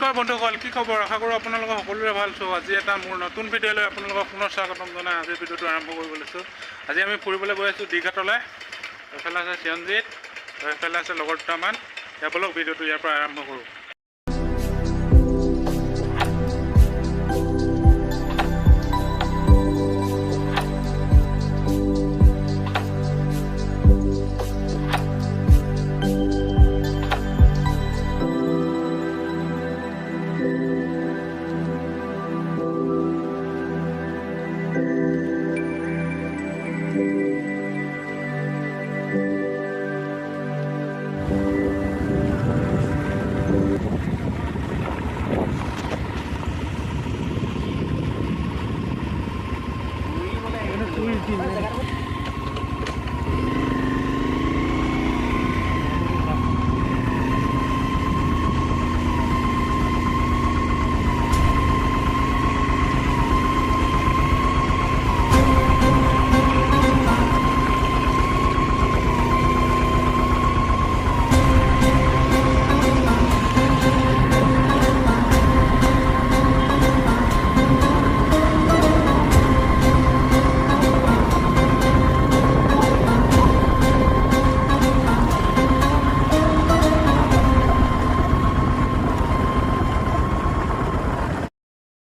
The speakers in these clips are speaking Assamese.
নমস্কাৰ বন্ধুসকল, কি খবৰ? আশা কৰোঁ আপোনালোকৰ সকলোৰে ভাল। আজি এটা মোৰ নতুন ভিডিঅ'লৈ আপোনালোকক পুনৰ স্বাগতম জনাই আজিৰ ভিডিঅ'টো আৰম্ভ কৰিব লৈছোঁ। আজি আমি ফুৰিবলৈ গৈ আছোঁ দীঘাটলৈ। এইফালে আছে চিৰঞ্জিত আৰু এইফালে আছে লগৰ দুটামান। ইয়াৰ বলক ভিডিঅ'টো ইয়াৰ পৰা আৰম্ভ কৰোঁ।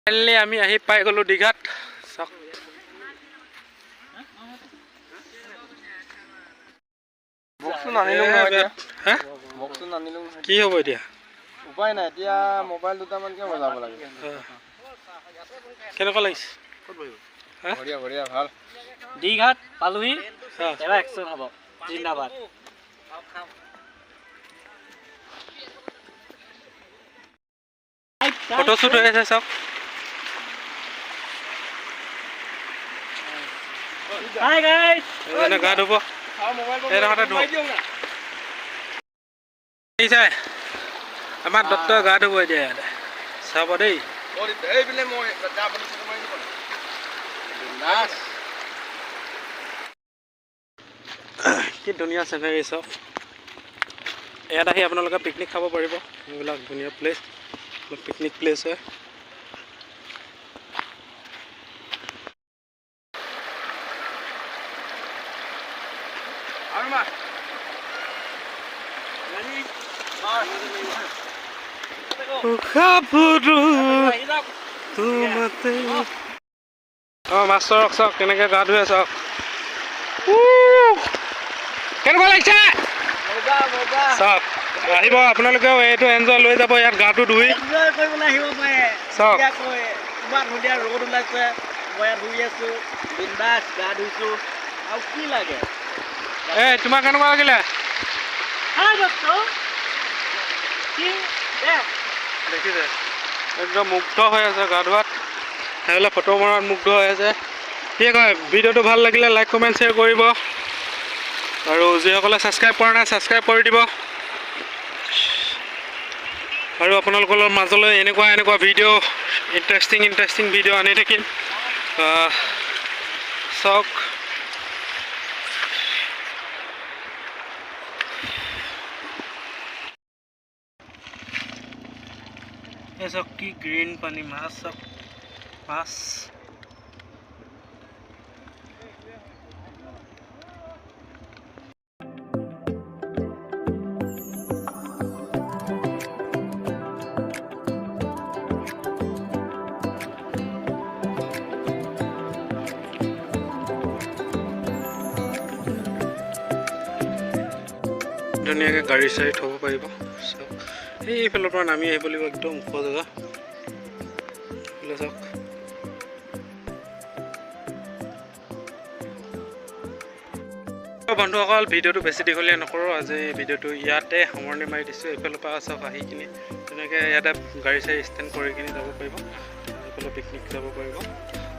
ফাইনেলি আমি আহি পাই গ'লোঁ দীঘাত। চাওক কি হ'ব এতিয়া? উপায় নাই, এতিয়া মোবাইল দুটামানকে বজাব লাগে। কেনেকুৱা লাগিছে? বঢ়িয়া বঢ়িয়া, ভাল। দীঘাট পালোহি, এবাৰ একশ্যন হ'ব। জিন্দাবাদ। ফটোশ্বুট হৈ আছে চাওক। হাই গাইস, এনে গা ধুব আমাৰ দত্তই গা ধুব এতিয়া চাব দেই। কি ধুনীয়া চিনেৰী চব। ইয়াত আহি আপোনালোকে পিকনিক খাব পাৰিব। এইবিলাক ধুনীয়া প্লেচ, পিকনিক প্লেচ হয়। মাষ্টৰক চাওক কেনেকে গা ধুৱে চাওক। কেনেকুৱা লাগিছে চাওক। আহিব আপোনালোকেও এইটো এনজয় লৈ যাব ইয়াত গাটো ধুই। চাওক ইমান ধুনীয়া ৰ'দ ওলাইছে, মই ইয়াত ধুই আছো বিন্দাছ, গা ধুইছো। আৰু কি লাগে? তোমাৰ কেনেকুৱা লাগিলে? দেখিছে একদম মুগ্ধ হৈ আছে গা ধোৱাত। সেইবিলাক ফটো মৰাত মুগ্ধ হৈ আছে। ঠিক আছে, ভিডিঅ'টো ভাল লাগিলে লাইক কমেণ্ট শ্বেয়াৰ কৰিব আৰু যিসকলে ছাবস্ক্ৰাইব কৰা নাই ছাবস্ক্ৰাইব কৰি দিব। আৰু আপোনালোকৰ মাজলৈ এনেকুৱা ভিডিঅ' ইণ্টাৰেষ্টিং ভিডিঅ' আনি থাকিম। চাওক চাওক কি গ্ৰীণ পানী, মাছ চাওক, মাছ। ধুনীয়াকৈ গাড়ী চাড়ী থ'ব পাৰিব। এইফালৰ পৰা নামি আহিব লাগিব, একদম ওখ জেগা। চাওক বন্ধুসকল, ভিডিঅ'টো বেছি দীঘলীয়া নকৰোঁ। আজি ভিডিঅ'টো ইয়াতে সামৰণি মাৰি দিছোঁ। এইফালৰ পৰা চাওক আহি কিনি ধুনীয়াকৈ ইয়াতে গাড়ী চাড়ী ষ্টেণ্ড কৰি কিনি যাব পাৰিব। এইফালে পিকনিক যাব পাৰিব।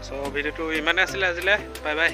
চ' ভিডিঅ'টো ইমানে আছিলে আজিলৈ। Bye bye.